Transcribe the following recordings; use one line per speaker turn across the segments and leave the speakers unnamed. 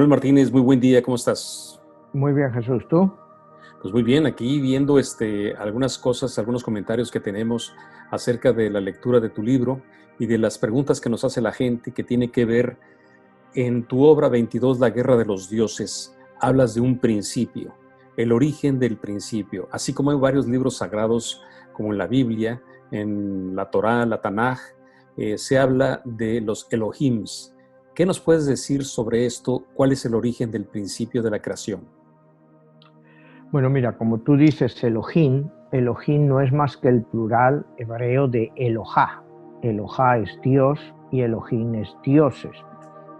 Manuel Martínez, muy buen día, ¿cómo estás?
Muy bien, Jesús, ¿tú?
Pues muy bien, aquí viendo algunas cosas, algunos comentarios que tenemos acerca de la lectura de tu libro y de las preguntas que nos hace la gente que tiene que ver en tu obra 22, La Guerra de los Dioses. Hablas de un principio, el origen del principio, así como hay varios libros sagrados como en la Biblia, en la Torá, la Tanaj, se habla de los Elohims. ¿Qué nos puedes decir sobre esto? ¿Cuál es el origen del principio de la creación?
Bueno, mira, como tú dices, Elohim, Elohim no es más que el plural hebreo de Elohá. Elohá es Dios y Elohim es dioses.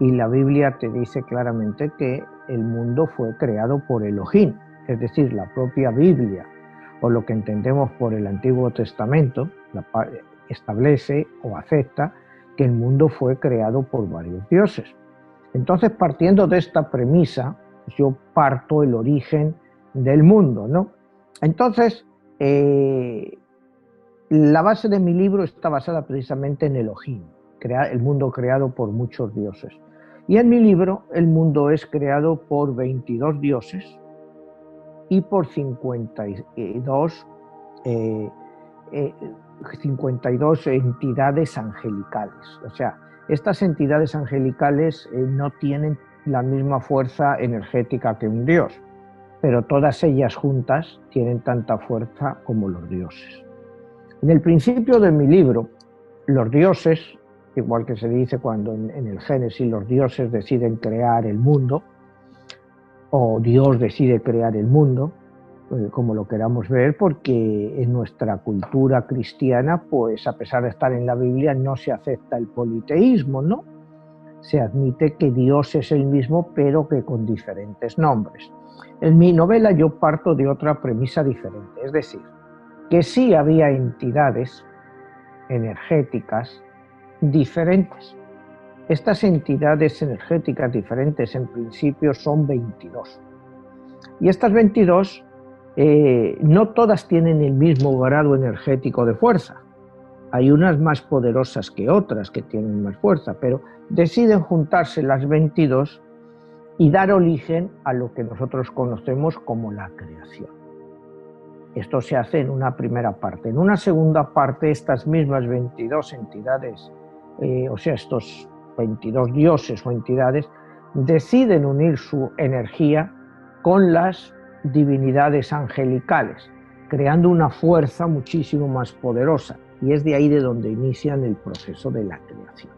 Y la Biblia te dice claramente que el mundo fue creado por Elohim, es decir, la propia Biblia, o lo que entendemos por el Antiguo Testamento, establece o acepta que el mundo fue creado por varios dioses. Entonces, partiendo de esta premisa, yo parto el origen del mundo, ¿no? Entonces, la base de mi libro está basada precisamente en Elohim, el mundo creado por muchos dioses. Y en mi libro, el mundo es creado por 22 dioses y por 52 entidades angelicales. O sea, estas entidades angelicales no tienen la misma fuerza energética que un dios, pero todas ellas juntas tienen tanta fuerza como los dioses. En el principio de mi libro, los dioses, igual que se dice cuando en el Génesis los dioses deciden crear el mundo, o Dios decide crear el mundo, como lo queramos ver, porque en nuestra cultura cristiana, pues a pesar de estar en la Biblia, no se acepta el politeísmo, ¿no? Se admite que Dios es el mismo, pero que con diferentes nombres. En mi novela yo parto de otra premisa diferente, es decir, que sí había entidades energéticas diferentes. Estas entidades energéticas diferentes en principio son 22. Y estas 22 no todas tienen el mismo grado energético de fuerza. Hay unas más poderosas que otras que tienen más fuerza, pero deciden juntarse las 22 y dar origen a lo que nosotros conocemos como la creación. Esto se hace en una primera parte. En una segunda parte, estas mismas 22 entidades, o sea, estos 22 dioses o entidades, deciden unir su energía con las divinidades angelicales, creando una fuerza muchísimo más poderosa. Y es de ahí de donde inician el proceso de la creación.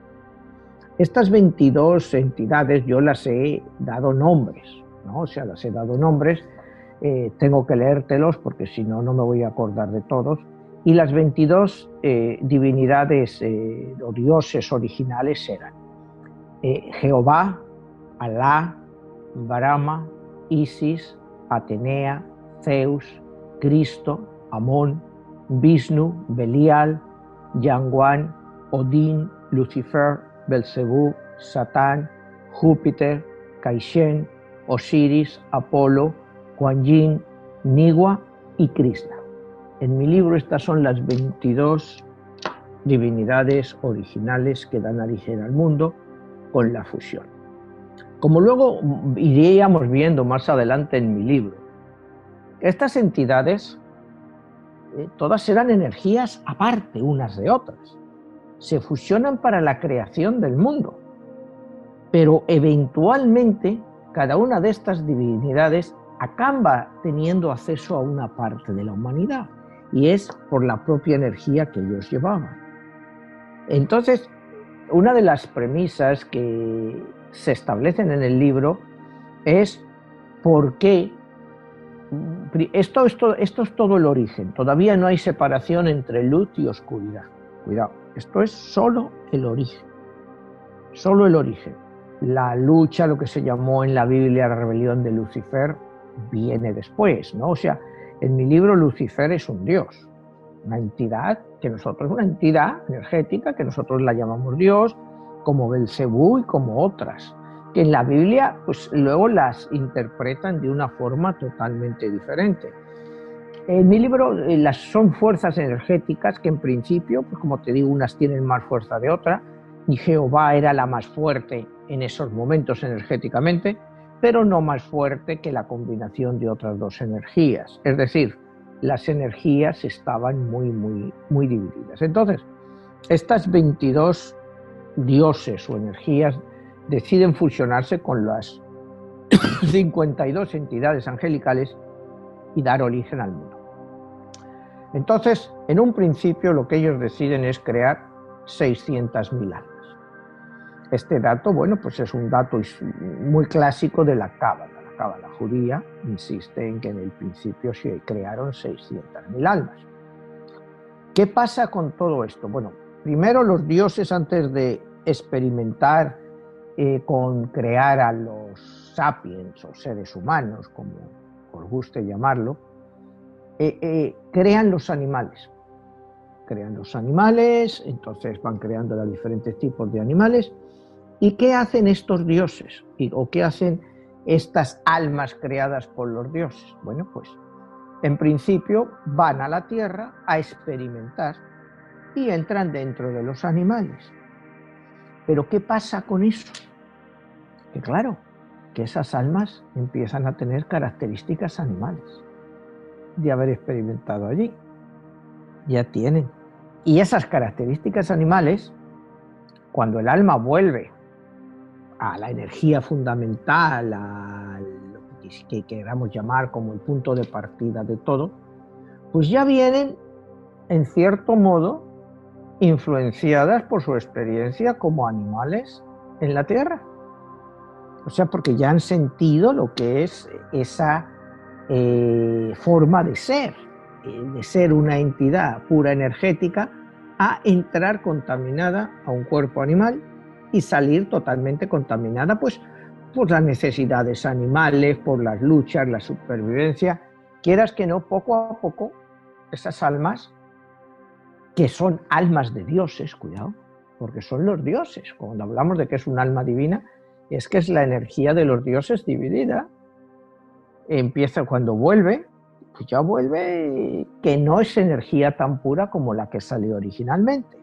Estas 22 entidades yo las he dado nombres, ¿no? O sea, las he dado nombres. Tengo que leértelos porque si no, no me voy a acordar de todos. Y las 22 divinidades o dioses originales eran Jehová, Alá, Brahma, Isis, Atenea, Zeus, Cristo, Amón, Vishnu, Belial, Yanguán, Odín, Lucifer, Belcebú, Satán, Júpiter, Caixén, Osiris, Apolo, Kuan Yin, Niwa y Krishna. En mi libro estas son las 22 divinidades originales que dan origen al mundo con la fusión. Como luego iríamos viendo más adelante en mi libro, estas entidades todas eran energías aparte unas de otras. Se fusionan para la creación del mundo, pero eventualmente cada una de estas divinidades acaba teniendo acceso a una parte de la humanidad, y es por la propia energía que ellos llevaban. Entonces, una de las premisas que se establecen en el libro es por qué. Esto es todo el origen. Todavía no hay separación entre luz y oscuridad. Cuidado, esto es solo el origen. Solo el origen. La lucha, lo que se llamó en la Biblia la rebelión de Lucifer, viene después, ¿no? O sea, en mi libro Lucifer es un dios, una entidad una entidad energética que nosotros la llamamos Dios, como Belcebú y como otras, que en la Biblia pues luego las interpretan de una forma totalmente diferente. En mi libro son fuerzas energéticas que en principio, pues como te digo, unas tienen más fuerza de otras, y Jehová era la más fuerte en esos momentos energéticamente, pero no más fuerte que la combinación de otras dos energías. Es decir, las energías estaban muy divididas. Entonces, estas 22 dioses o energías deciden fusionarse con las 52 entidades angelicales y dar origen al mundo. Entonces, en un principio lo que ellos deciden es crear 600.000 almas. Este dato, bueno, pues es un dato muy clásico de la Cábala. La Cábala judía insiste en que en el principio se crearon 600.000 almas. ¿Qué pasa con todo esto? Bueno, primero los dioses, antes de experimentar con crear a los sapiens o seres humanos, como os guste llamarlo, crean los animales. Crean los animales, entonces van creando los diferentes tipos de animales. ¿Y qué hacen estos dioses? ¿O qué hacen estas almas creadas por los dioses? Bueno, pues en principio van a la tierra a experimentar y entran dentro de los animales. Pero ¿qué pasa con eso? Que claro, que esas almas empiezan a tener características animales de haber experimentado allí. Ya tienen. Y esas características animales, cuando el alma vuelve a la energía fundamental, a lo que queramos llamar como el punto de partida de todo, pues ya vienen, en cierto modo, influenciadas por su experiencia como animales en la Tierra. O sea, porque ya han sentido lo que es esa forma de ser una entidad pura energética, a entrar contaminada a un cuerpo animal y salir totalmente contaminada, pues por las necesidades animales, por las luchas, la supervivencia. Quieras que no, poco a poco, esas almas, que son almas de dioses, cuidado, porque son los dioses. Cuando hablamos de que es un alma divina, es que es la energía de los dioses dividida. Empieza cuando vuelve, pues ya vuelve que no es energía tan pura como la que salió originalmente.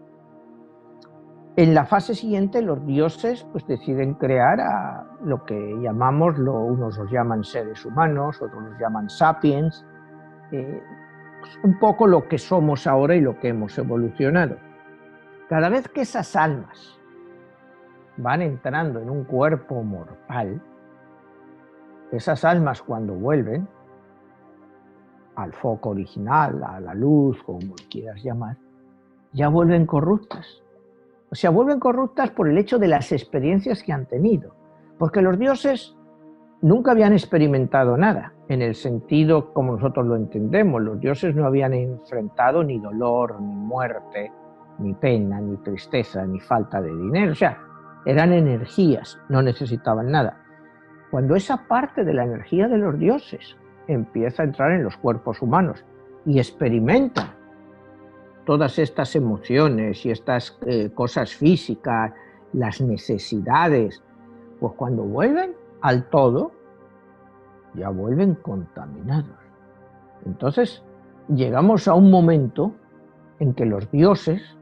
En la fase siguiente, los dioses pues deciden crear a lo que llamamos, unos los llaman seres humanos, otros los llaman sapiens, un poco lo que somos ahora y lo que hemos evolucionado. Cada vez que esas almas van entrando en un cuerpo mortal, esas almas cuando vuelven al foco original, a la luz, como quieras llamar, ya vuelven corruptas. O sea, vuelven corruptas por el hecho de las experiencias que han tenido. Porque los dioses nunca habían experimentado nada, en el sentido como nosotros lo entendemos. Los dioses no habían enfrentado ni dolor, ni muerte, ni pena, ni tristeza, ni falta de dinero. O sea, eran energías, no necesitaban nada. Cuando esa parte de la energía de los dioses empieza a entrar en los cuerpos humanos y experimentan todas estas emociones y estas cosas físicas, las necesidades, pues cuando vuelven al todo, ya vuelven contaminados. Entonces, llegamos a un momento en que los dioses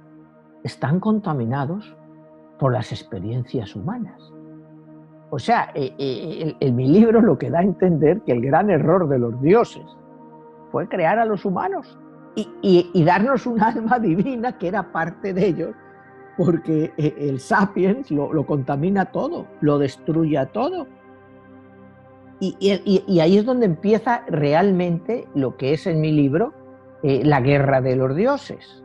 están contaminados por las experiencias humanas. O sea, en mi libro lo que da a entender que el gran error de los dioses fue crear a los humanos y darnos un alma divina que era parte de ellos, porque el sapiens lo contamina todo, lo destruye todo. Y ahí es donde empieza realmente lo que es en mi libro la guerra de los dioses.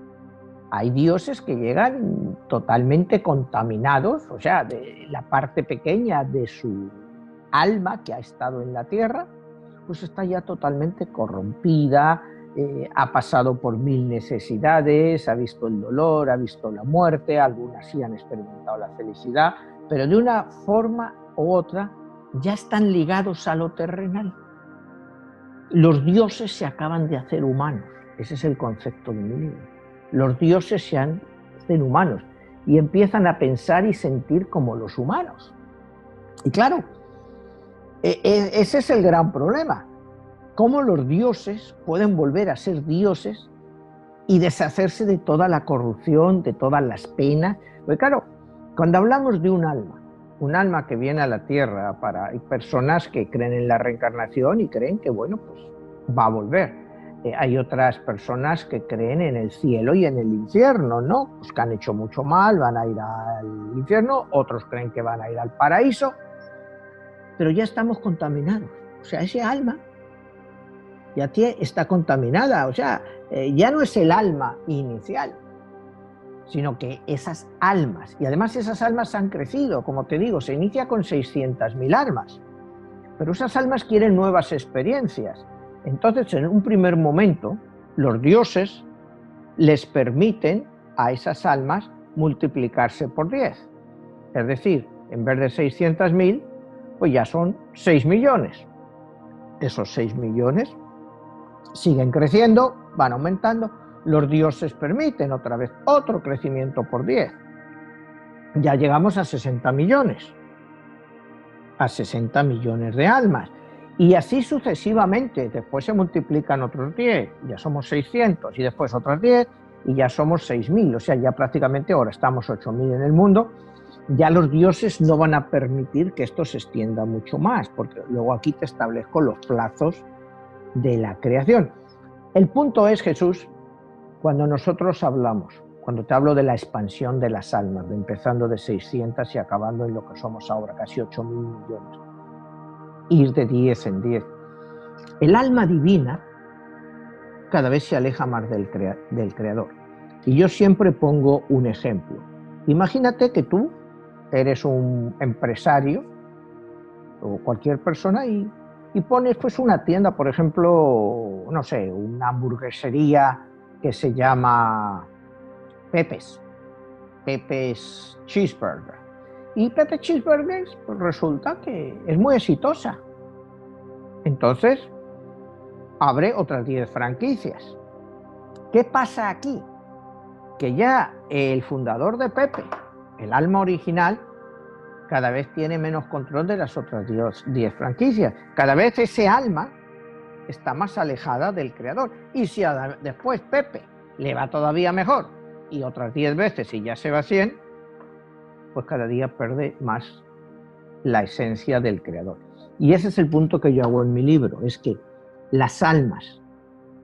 Hay dioses que llegan totalmente contaminados, o sea, de la parte pequeña de su alma que ha estado en la tierra, pues está ya totalmente corrompida, ha pasado por 1000 necesidades, ha visto el dolor, ha visto la muerte, algunas sí han experimentado la felicidad, pero de una forma u otra ya están ligados a lo terrenal. Los dioses se acaban de hacer humanos, ese es el concepto de mi libro. Los dioses se hacen humanos y empiezan a pensar y sentir como los humanos. Y claro, ese es el gran problema. ¿Cómo los dioses pueden volver a ser dioses y deshacerse de toda la corrupción, de todas las penas? Porque claro, cuando hablamos de un alma un alma que viene a la Tierra hay personas que creen en la reencarnación y creen que, bueno, pues va a volver. Hay otras personas que creen en el cielo y en el infierno, ¿no? Pues que han hecho mucho mal, van a ir al infierno, otros creen que van a ir al paraíso, pero ya estamos contaminados. O sea, ese alma ya está contaminada, o sea, ya no es el alma inicial, sino que esas almas, y además esas almas han crecido, como te digo, se inicia con 600.000 almas, pero esas almas quieren nuevas experiencias. Entonces, en un primer momento, los dioses les permiten a esas almas multiplicarse por 10. Es decir, en vez de 600.000, pues ya son 6 millones. Esos 6 millones siguen creciendo, van aumentando. Los dioses permiten otra vez otro crecimiento por 10. Ya llegamos a 60 millones. A 60 millones de almas. Y así sucesivamente. Después se multiplican otros 10, ya somos 600, y después otros 10, y ya somos 6.000. O sea, ya prácticamente ahora estamos 8.000 en el mundo. Ya los dioses no van a permitir que esto se extienda mucho más, porque luego aquí te establezco los plazos de la creación. El punto es, Jesús, cuando nosotros hablamos, cuando te hablo de la expansión de las almas, de empezando de 600 y acabando en lo que somos ahora, casi 8.000 millones, ir de 10 en 10, el alma divina cada vez se aleja más del Creador. Y yo siempre pongo un ejemplo. Imagínate que tú eres un empresario o cualquier persona y pones pues una tienda, por ejemplo, no sé, una hamburguesería que se llama Pepe's Cheeseburger. Y Pepe's Cheeseburger pues resulta que es muy exitosa. Entonces, abre otras 10 franquicias. ¿Qué pasa aquí? Que ya el fundador de Pepe, el alma original, cada vez tiene menos control de las otras 10 franquicias. Cada vez ese alma está más alejada del creador. Y si después Pepe le va todavía mejor y otras 10 veces y ya se va a 100, pues cada día pierde más la esencia del creador. Y ese es el punto que yo hago en mi libro, es que las almas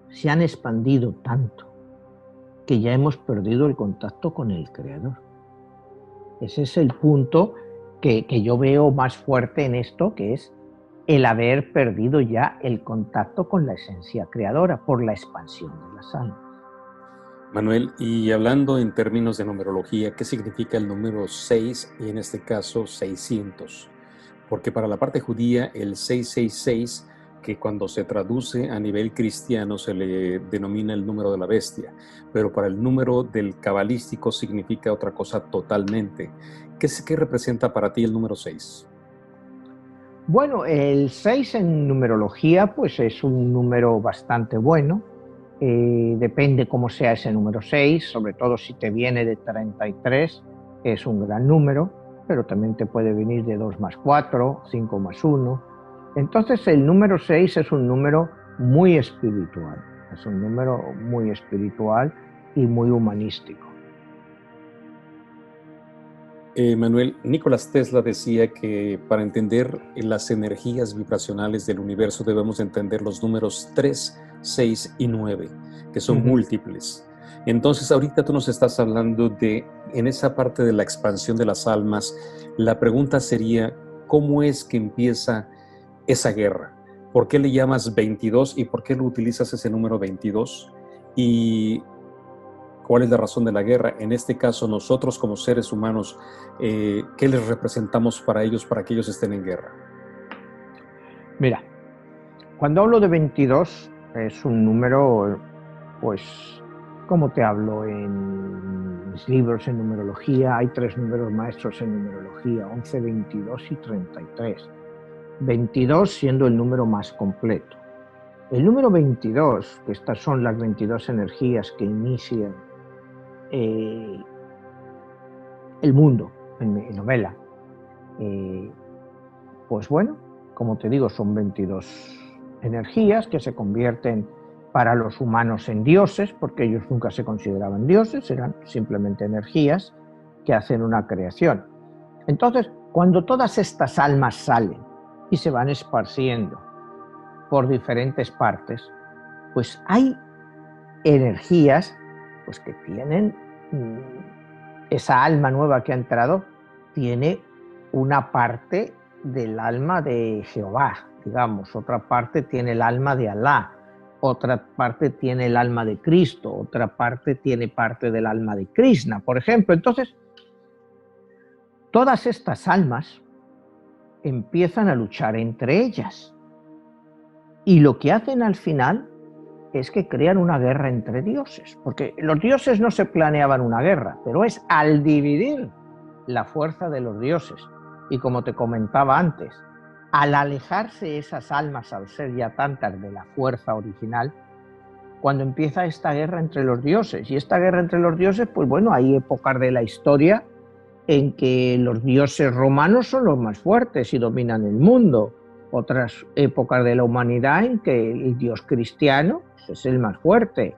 se han expandido tanto que ya hemos perdido el contacto con el creador. Ese es el punto que yo veo más fuerte en esto, que es el haber perdido ya el contacto con la esencia creadora por la expansión de las almas.
Manuel, y hablando en términos de numerología, ¿qué significa el número 6 y en este caso 600? Porque para la parte judía el 666, que cuando se traduce a nivel cristiano se le denomina el número de la bestia, pero para el número del cabalístico significa otra cosa totalmente. ¿Qué representa para ti el número 6?
Bueno, el 6 en numerología pues es un número bastante bueno. Depende cómo sea ese número 6, sobre todo si te viene de 33, es un gran número, pero también te puede venir de 2 más 4, 5 más 1. Entonces el número 6 es un número muy espiritual, es un número muy espiritual y muy humanístico.
Manuel, Nikola Tesla decía que para entender las energías vibracionales del universo debemos entender los números 3, 6 y 9, que son múltiples. Entonces, ahorita tú nos estás hablando de, en esa parte de la expansión de las almas, la pregunta sería, ¿cómo es que empieza esa guerra? ¿Por qué le llamas 22 y por qué lo utilizas ese número 22? Y ¿cuál es la razón de la guerra? En este caso, nosotros como seres humanos, ¿qué les representamos para ellos, para que ellos estén en guerra?
Mira, cuando hablo de 22, es un número, pues, como te hablo en mis libros en numerología, hay 3 números maestros en numerología, 11, 22 y 33. 22 siendo el número más completo. El número 22, que estas son las 22 energías que inician el mundo en mi novela, pues bueno, como te digo, son 22 energías que se convierten para los humanos en dioses, porque ellos nunca se consideraban dioses, eran simplemente energías que hacen una creación. Entonces, Cuando todas estas almas salen y se van esparciendo por diferentes partes, pues hay energías pues que tienen, esa alma nueva que ha entrado tiene una parte del alma de Jehová, digamos, otra parte tiene el alma de Alá, otra parte tiene el alma de Cristo, otra parte tiene parte del alma de Krishna, por ejemplo. Entonces, todas estas almas empiezan a luchar entre ellas y lo que hacen al final es que crean una guerra entre dioses, porque los dioses no se planeaban una guerra, pero es al dividir la fuerza de los dioses y, como te comentaba antes, al alejarse esas almas, al ser ya tantas de la fuerza original, cuando empieza esta guerra entre los dioses. Y esta guerra entre los dioses, pues bueno, hay épocas de la historia en que los dioses romanos son los más fuertes y dominan el mundo, otras épocas de la humanidad en que el dios cristiano es el más fuerte,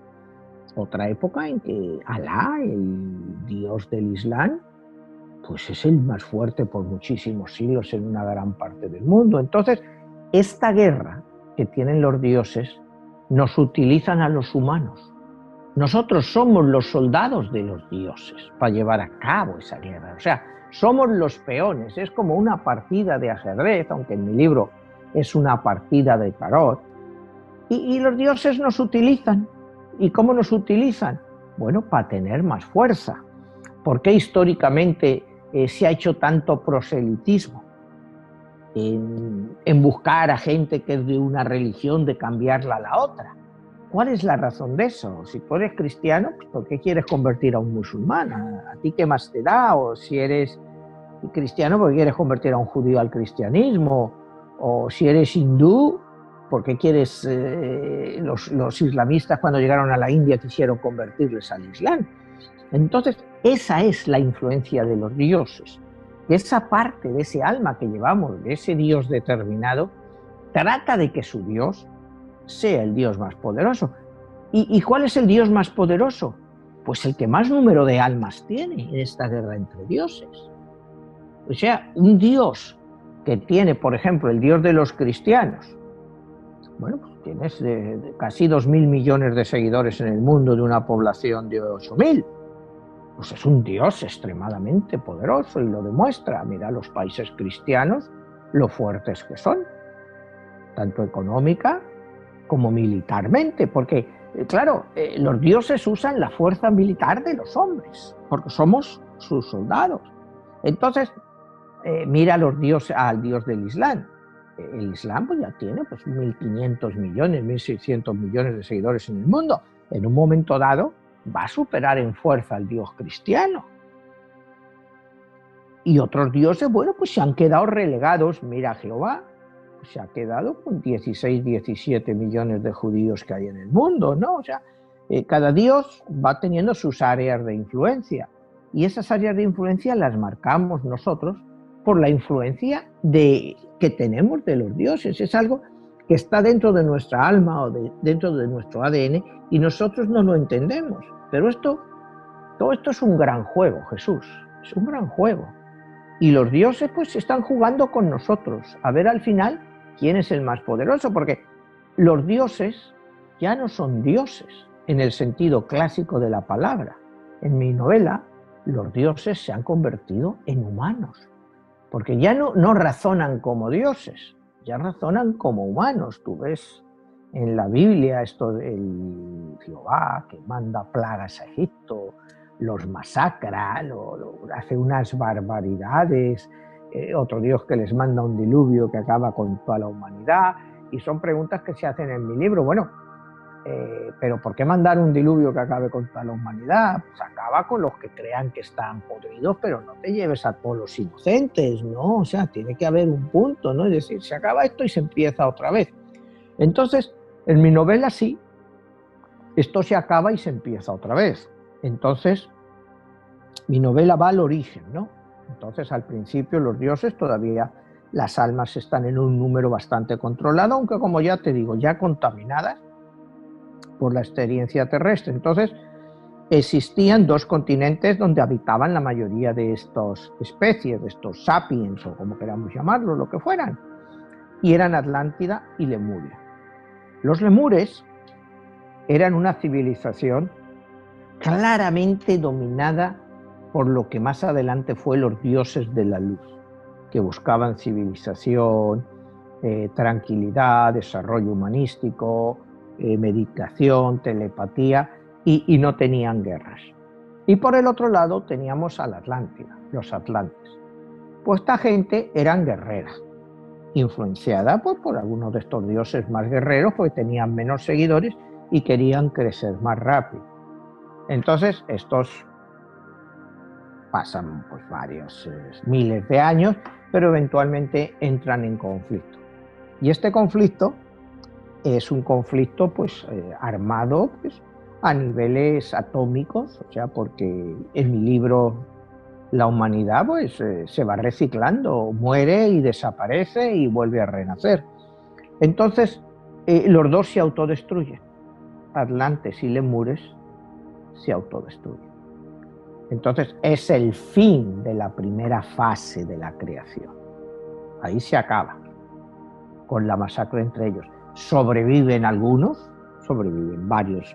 otra época en que Alá, el dios del Islam, pues es el más fuerte por muchísimos siglos en una gran parte del mundo. Entonces, esta guerra que tienen los dioses nos utilizan a los humanos. Nosotros somos los soldados de los dioses para llevar a cabo esa guerra. O sea, somos los peones. Es como una partida de ajedrez, aunque en mi libro es una partida de tarot. Y los dioses nos utilizan. ¿Y cómo nos utilizan? Bueno, para tener más fuerza. ¿Por qué históricamente se ha hecho tanto proselitismo en buscar a gente que es de una religión, de cambiarla a la otra? ¿Cuál es la razón de eso? Si tú eres cristiano, pues ¿por qué quieres convertir a un musulmán? ¿A ti qué más te da? O si eres cristiano, ¿por qué quieres convertir a un judío al cristianismo? O si eres hindú, ¿por qué quieres? Los islamistas, cuando llegaron a la India, quisieron convertirles al Islam. Entonces, esa es la influencia de los dioses. Esa parte de ese alma que llevamos, de ese Dios determinado, trata de que su Dios sea el Dios más poderoso. ¿Y cuál es el Dios más poderoso? Pues el que más número de almas tiene en esta guerra entre dioses. O sea, un Dios que tiene, por ejemplo, el Dios de los cristianos, bueno, pues tienes casi 2.000 millones de seguidores en el mundo de una población de 8.000. Pues es un Dios extremadamente poderoso y lo demuestra. Mira los países cristianos, lo fuertes que son, tanto económica como militarmente, porque, claro, los dioses usan la fuerza militar de los hombres, porque somos sus soldados. Entonces, mira al Dios del Islam. El Islam pues, ya tiene pues, 1.500 millones, 1.600 millones de seguidores en el mundo. En un momento dado va a superar en fuerza al Dios cristiano. Y otros dioses, bueno, pues se han quedado relegados. Mira, Jehová se ha quedado con 16, 17 millones de judíos que hay en el mundo, ¿no? O sea, cada dios va teniendo sus áreas de influencia. Y esas áreas de influencia las marcamos nosotros por la influencia que tenemos de los dioses. Es algo que está dentro de nuestra alma o dentro de nuestro ADN y nosotros no lo entendemos. Pero todo esto es un gran juego, Jesús, es un gran juego. Y los dioses pues están jugando con nosotros a ver al final quién es el más poderoso, porque los dioses ya no son dioses en el sentido clásico de la palabra. En mi novela, los dioses se han convertido en humanos, porque ya no razonan como dioses, ya razonan como humanos. Tú ves en la Biblia esto del Jehová que manda plagas a Egipto, los masacra, hace unas barbaridades, otro Dios que les manda un diluvio que acaba con toda la humanidad, y son preguntas que se hacen en mi libro. Bueno, pero ¿por qué mandar un diluvio que acabe con toda la humanidad? Pues acaba con los que crean que están podridos, pero no te lleves a todos los inocentes, ¿no? O sea, tiene que haber un punto, ¿no? Es decir, se acaba esto y se empieza otra vez. Entonces, en mi novela sí, esto se acaba y se empieza otra vez. Entonces, mi novela va al origen, ¿no? Entonces, al principio, los dioses todavía, las almas están en un número bastante controlado, aunque, como ya te digo, ya contaminadas por la experiencia terrestre. Entonces, existían dos continentes donde habitaban la mayoría de estas especies, de estos sapiens, o como queramos llamarlo, lo que fueran, y eran Atlántida y Lemuria. Los lemures eran una civilización claramente dominada por lo que más adelante fue los dioses de la luz, que buscaban civilización, tranquilidad, desarrollo humanístico, meditación, telepatía, y no tenían guerras. Y por el otro lado teníamos a la Atlántida, los atlantes. Pues esta gente eran guerrera, influenciada pues, por algunos de estos dioses más guerreros, porque tenían menos seguidores y querían crecer más rápido. Entonces estos pasan pues, varios miles de años, pero eventualmente entran en conflicto. Y este conflicto es un conflicto pues, armado pues, a niveles atómicos, o sea, porque en mi libro la humanidad pues, se va reciclando, muere y desaparece y vuelve a renacer. Entonces, los dos se autodestruyen. Atlantes y lemures se autodestruyen. Entonces, es el fin de la primera fase de la creación. Ahí se acaba, con la masacre entre ellos. Sobreviven algunos, sobreviven varios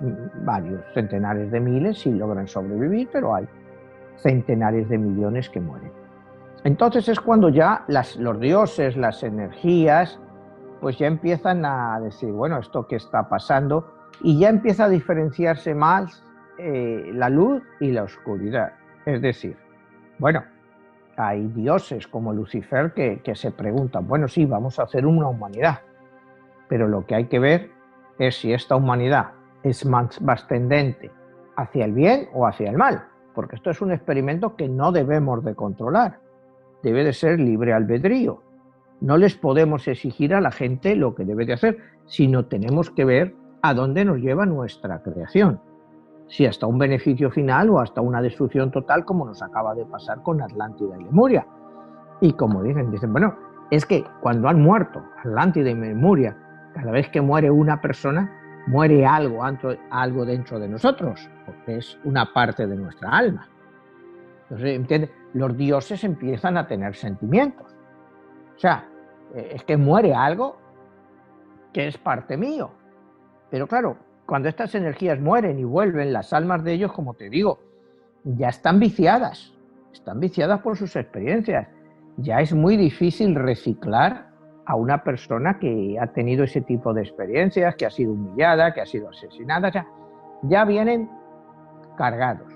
centenares de miles, sí logran sobrevivir, pero hay centenares de millones que mueren. Entonces es cuando ya los dioses, las energías, pues ya empiezan a decir, bueno, ¿esto qué está pasando? Y ya empieza a diferenciarse más la luz y la oscuridad. Es decir, bueno, hay dioses como Lucifer que se preguntan, bueno, sí, vamos a hacer una humanidad, pero lo que hay que ver es si esta humanidad es más tendente hacia el bien o hacia el mal, porque esto es un experimento que no debemos de controlar, debe de ser libre albedrío. No les podemos exigir a la gente lo que debe de hacer, sino tenemos que ver a dónde nos lleva nuestra creación, si hasta un beneficio final o hasta una destrucción total, como nos acaba de pasar con Atlántida y Lemuria. Y como dicen, bueno, es que cuando han muerto Atlántida y Lemuria, cada vez que muere una persona, muere algo dentro de nosotros, porque es una parte de nuestra alma. Entonces, ¿entiendes? Los dioses empiezan a tener sentimientos. O sea, es que muere algo que es parte mío. Pero claro, cuando estas energías mueren y vuelven, las almas de ellos, como te digo, ya están viciadas por sus experiencias. Ya es muy difícil reciclar a una persona que ha tenido ese tipo de experiencias, que ha sido humillada, que ha sido asesinada. O sea, ya vienen cargados,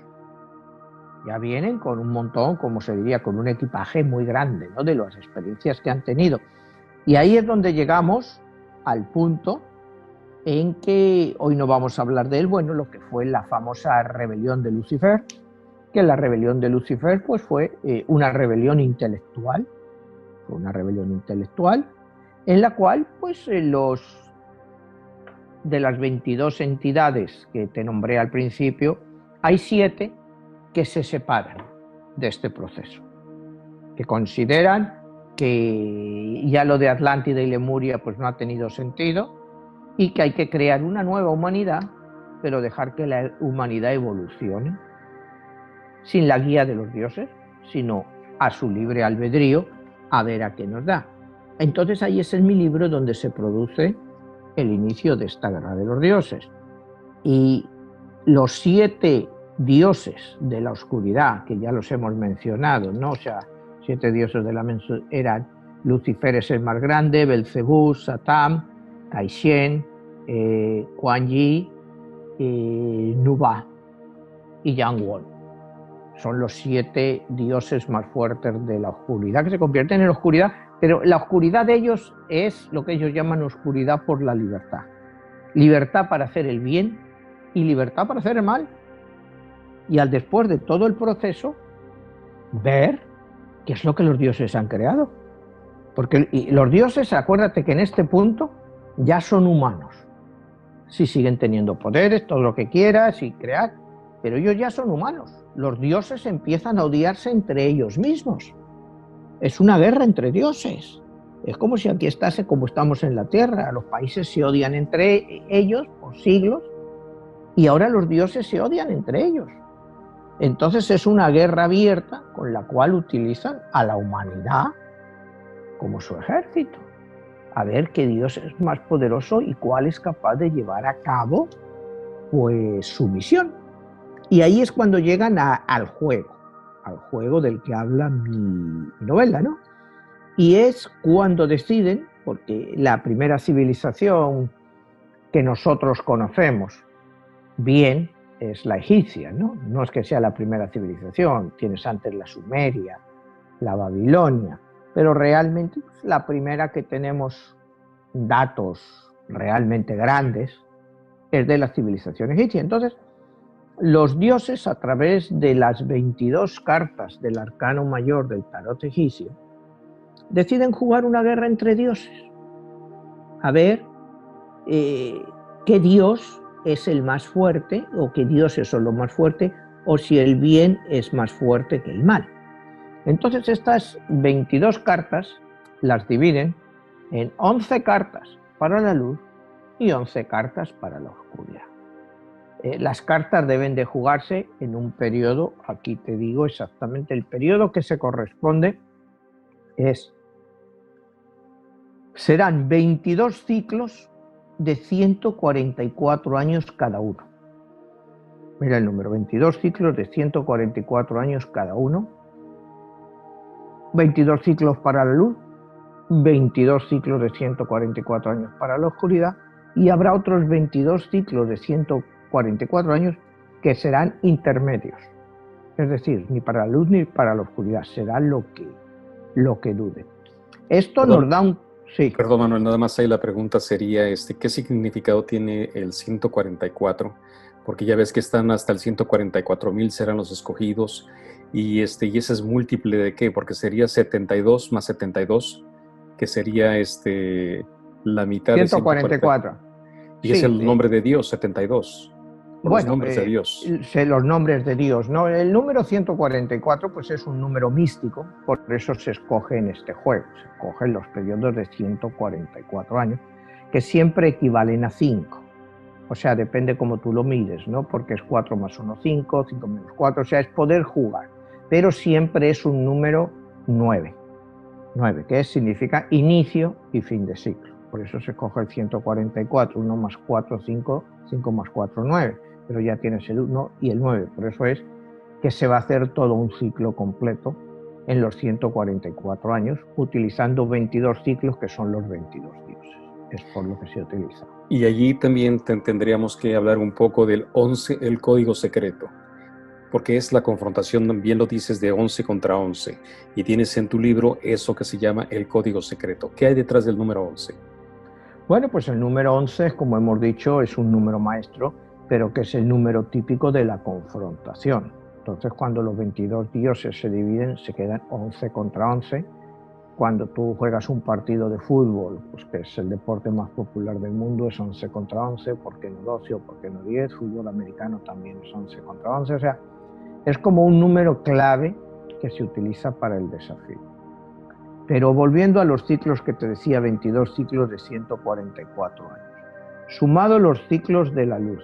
ya vienen con un montón, como se diría, con un equipaje muy grande, ¿no?, de las experiencias que han tenido. Y ahí es donde llegamos al punto en que hoy no vamos a hablar de él, bueno, lo que fue la famosa rebelión de Lucifer, que la rebelión de Lucifer pues fue una rebelión intelectual, en la cual pues de las 22 entidades que te nombré al principio, hay 7 que se separan de este proceso, que consideran que ya lo de Atlántida y Lemuria pues no ha tenido sentido y que hay que crear una nueva humanidad, pero dejar que la humanidad evolucione sin la guía de los dioses, sino a su libre albedrío, a ver a qué nos da. Entonces ahí es en mi libro donde se produce el inicio de esta guerra de los dioses. Y los 7 dioses de la oscuridad, que ya los hemos mencionado, ¿no? O sea, 7 dioses de la eran Lucifer, es el más grande, Belcebú, Satán, Caixén, Kuan Yi, Nuba y Yang Won. Son los 7 dioses más fuertes de la oscuridad, que se convierten en oscuridad, pero la oscuridad de ellos es lo que ellos llaman oscuridad por la libertad. Libertad para hacer el bien y libertad para hacer el mal. Y al después de todo el proceso, ver qué es lo que los dioses han creado. Porque los dioses, acuérdate que en este punto ya son humanos. Sí siguen teniendo poderes, todo lo que quieras y crear, pero ellos ya son humanos. Los dioses empiezan a odiarse entre ellos mismos. Es una guerra entre dioses. Es como si aquí estase como estamos en la Tierra. Los países se odian entre ellos por siglos y ahora los dioses se odian entre ellos. Entonces es una guerra abierta con la cual utilizan a la humanidad como su ejército, a ver qué dios es más poderoso y cuál es capaz de llevar a cabo pues su misión. Y ahí es cuando llegan al juego del que habla mi novela, ¿no? Y es cuando deciden, porque la primera civilización que nosotros conocemos bien es la egipcia, ¿no? No es que sea la primera civilización, tienes antes la Sumeria, la Babilonia, pero realmente la primera que tenemos datos realmente grandes es de la civilización egipcia. Entonces, los dioses, a través de las 22 cartas del arcano mayor del tarot egipcio, deciden jugar una guerra entre dioses. A ver qué dios es el más fuerte, o qué dioses son los más fuertes, o si el bien es más fuerte que el mal. Entonces estas 22 cartas las dividen en 11 cartas para la luz y 11 cartas para la oscuridad. Las cartas deben de jugarse en un periodo, aquí te digo exactamente, el periodo que se corresponde serán 22 ciclos de 144 años cada uno. Mira el número, 22 ciclos de 144 años cada uno, 22 ciclos para la luz, 22 ciclos de 144 años para la oscuridad, y habrá otros 22 ciclos de 144 años que serán intermedios. Es decir, ni para la luz ni para la oscuridad, será lo que dude. Esto nos da un...
Sí. Perdón, Manuel, nada más ahí la pregunta sería, ¿qué significado tiene el 144? Porque ya ves que están hasta el 144,000 serán los escogidos, y ese es múltiple de ¿qué? Porque sería 72 más 72, que sería la mitad
144.
de 144. Y sí, es el nombre de Dios, 72. Bueno, los nombres de Dios.
Los nombres de Dios, ¿no? El número 144 pues es un número místico, por eso se escoge en este juego. Se escogen los periodos de 144 años, que siempre equivalen a 5. O sea, depende cómo tú lo mires, ¿no? Porque es 4 más 1, 5, 5 menos 4, o sea, es poder jugar. Pero siempre es un número 9. 9, que significa inicio y fin de ciclo. Por eso se coge el 144, 1 más 4, 5, 5 más 4, 9. Pero ya tienes el 1 y el 9. Por eso es que se va a hacer todo un ciclo completo en los 144 años, utilizando 22 ciclos, que son los 22 dioses. Es por lo que se utiliza.
Y allí también tendríamos que hablar un poco del 11, el código secreto, porque es la confrontación, bien lo dices, de 11 contra 11, y tienes en tu libro eso que se llama el código secreto. ¿Qué hay detrás del número 11?
Bueno, pues el número 11, como hemos dicho, es un número maestro, pero que es el número típico de la confrontación. Entonces, cuando los 22 dioses se dividen, se quedan 11 contra 11. Cuando tú juegas un partido de fútbol, pues que es el deporte más popular del mundo, es 11 contra 11, ¿por qué no 12 o por qué no 10? Fútbol americano también es 11 contra 11, o sea, es como un número clave que se utiliza para el desafío. Pero volviendo a los ciclos que te decía, 22 ciclos de 144 años, sumado los ciclos de la luz,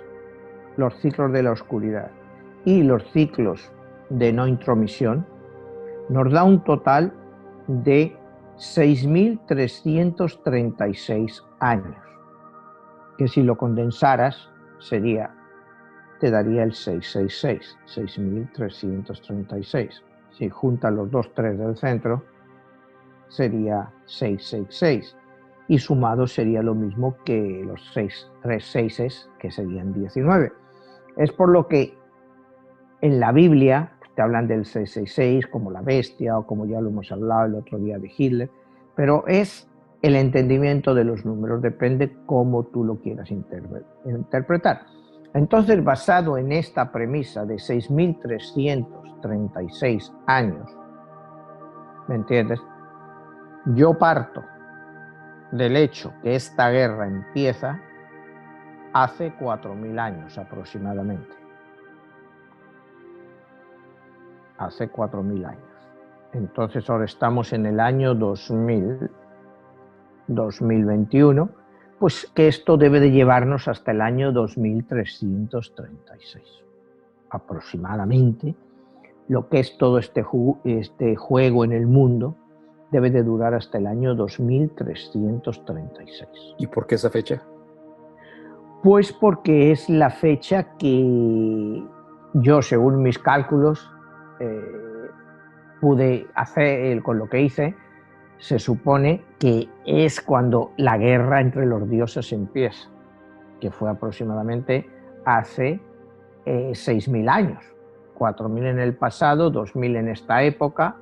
los ciclos de la oscuridad y los ciclos de no intromisión, nos da un total de 6.336 años, que si lo condensaras te daría el 666, 6.336. Si juntas los 2 3 del centro, sería 666, y sumado sería lo mismo que los 3 6, que serían 19. Es por lo que en la Biblia te hablan del 666 como la bestia, o como ya lo hemos hablado el otro día de Hitler, pero es el entendimiento de los números, depende cómo tú lo quieras interpretar. Entonces, basado en esta premisa de 6.336 años, ¿me entiendes? Yo parto del hecho que esta guerra empieza hace 4.000 años aproximadamente. Hace 4.000 años. Entonces ahora estamos en el año 2021, pues que esto debe de llevarnos hasta el año 2336, aproximadamente. Lo que es todo este juego en el mundo debe de durar hasta el año 2336.
¿Y por qué esa fecha?
Pues porque es la fecha que yo, según mis cálculos, pude hacer, con lo que hice, se supone que es cuando la guerra entre los dioses empieza, que fue aproximadamente hace 6.000 años, 4.000 en el pasado, 2.000 en esta época,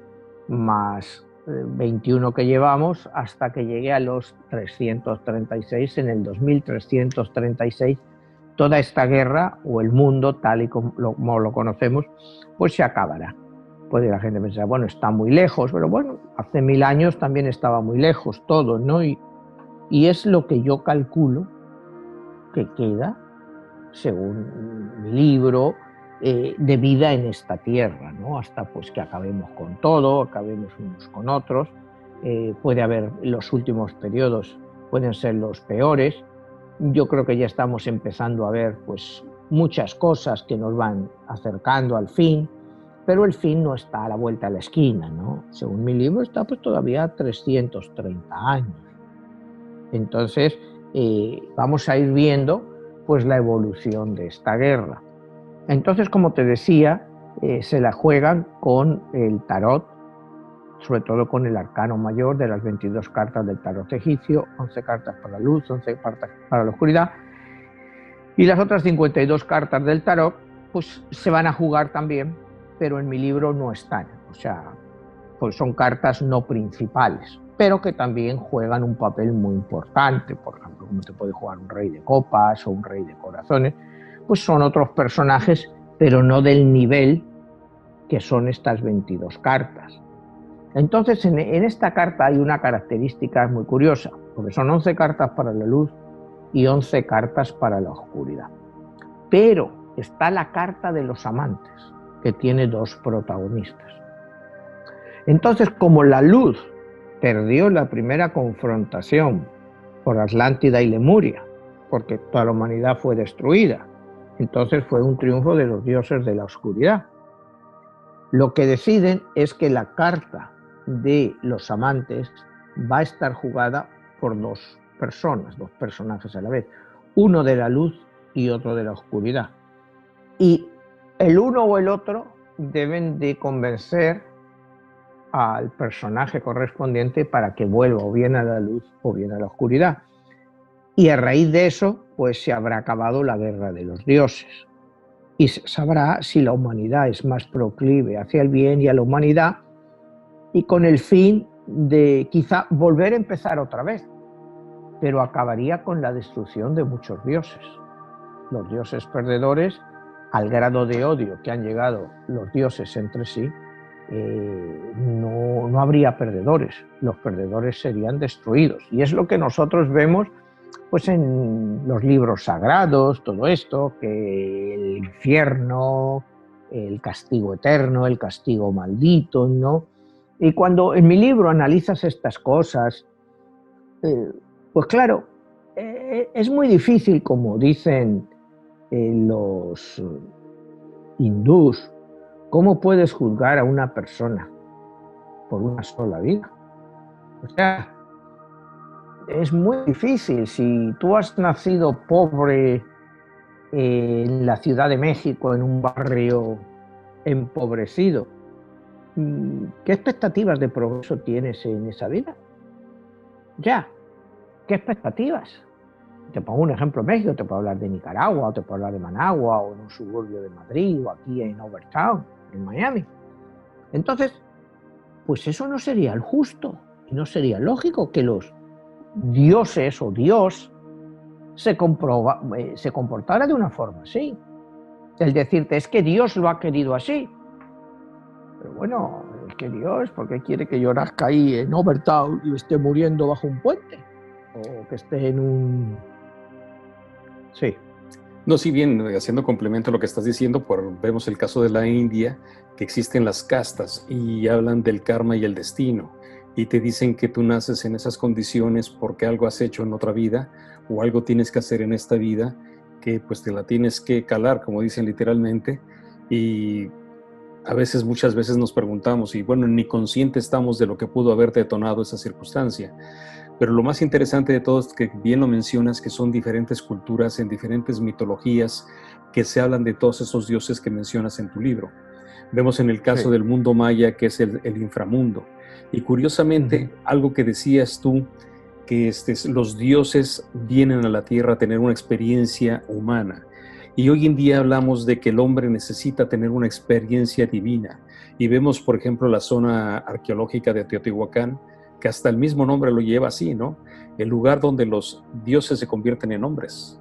más 21 que llevamos, hasta que llegué a los 336, en el 2336, toda esta guerra, o el mundo tal y como lo conocemos, pues se acabará. Puede la gente pensar, bueno, está muy lejos, pero bueno, hace 1.000 años también estaba muy lejos todo, ¿no? Y es lo que yo calculo que queda, según mi libro, de vida en esta tierra, ¿no? Hasta pues que acabemos con todo, acabemos unos con otros. Puede haber, los últimos periodos pueden ser los peores. Yo creo que ya estamos empezando a ver pues muchas cosas que nos van acercando al fin, pero el fin no está a la vuelta de la esquina, ¿no? Según mi libro está pues todavía a 330 años. Entonces vamos a ir viendo pues la evolución de esta guerra. Entonces, como te decía, se la juegan con el tarot, sobre todo con el arcano mayor de las 22 cartas del tarot egipcio, 11 cartas para la luz, 11 cartas para la oscuridad, y las otras 52 cartas del tarot pues se van a jugar también, pero en mi libro no están, o sea, pues son cartas no principales, pero que también juegan un papel muy importante. Por ejemplo, como te puede jugar un rey de copas o un rey de corazones, pues son otros personajes, pero no del nivel que son estas 22 cartas. Entonces, en esta carta hay una característica muy curiosa, porque son 11 cartas para la luz y 11 cartas para la oscuridad. Pero está la carta de los amantes, que tiene 2 protagonistas. Entonces, como la luz perdió la primera confrontación por Atlántida y Lemuria, porque toda la humanidad fue destruida, entonces fue un triunfo de los dioses de la oscuridad. Lo que deciden es que la carta de los amantes va a estar jugada por 2 personas, 2 personajes a la vez, uno de la luz y otro de la oscuridad. Y el uno o el otro deben de convencer al personaje correspondiente para que vuelva o bien a la luz o bien a la oscuridad. Y a raíz de eso, pues se habrá acabado la guerra de los dioses. Y se sabrá si la humanidad es más proclive hacia el bien y a la humanidad, y con el fin de quizá volver a empezar otra vez, pero acabaría con la destrucción de muchos dioses. Los dioses perdedores, al grado de odio que han llegado los dioses entre sí, no habría perdedores. Los perdedores serían destruidos. Y es lo que nosotros vemos pues en los libros sagrados, todo esto, que el infierno, el castigo eterno, el castigo maldito, ¿no? Y cuando en mi libro analizas estas cosas, pues claro, es muy difícil, como dicen los hindús, ¿cómo puedes juzgar a una persona por una sola vida? O sea, es muy difícil. Si tú has nacido pobre en la Ciudad de México, en un barrio empobrecido, ¿qué expectativas de progreso tienes en esa vida? Ya, ¿qué expectativas? Te pongo un ejemplo en México, te puedo hablar de Nicaragua, o te puedo hablar de Managua, o en un suburbio de Madrid, o aquí en Overtown, en Miami. Entonces, pues eso no sería el justo, y no sería lógico que los dioses o Dios se comportara de una forma así. El decirte, es que Dios lo ha querido así. Pero bueno, es que Dios, ¿por qué quiere que yo nazca ahí en Overtown y esté muriendo bajo un puente? O que esté en un... Sí.
No, sí, bien, haciendo complemento a lo que estás diciendo, vemos el caso de la India, que existen las castas y hablan del karma y el destino. y te dicen que tú naces en esas condiciones porque algo has hecho en otra vida o algo tienes que hacer en esta vida, que pues te la tienes que calar, como dicen literalmente, y a veces, muchas veces nos preguntamos, y bueno, ni conscientes estamos de lo que pudo haber detonado esa circunstancia. Pero lo más interesante de todo es que bien lo mencionas, que son diferentes culturas, en diferentes mitologías, que se hablan de todos esos dioses que mencionas en tu libro. Vemos en el caso
Sí.
del mundo maya, que es el inframundo. Y curiosamente, algo que decías tú, que los dioses vienen a la tierra a tener una experiencia humana. Y hoy en día hablamos de que el hombre necesita tener una experiencia divina. Y vemos, por ejemplo, la zona arqueológica de Teotihuacán, que hasta el mismo nombre lo lleva así, ¿no? El lugar donde los dioses se convierten en hombres.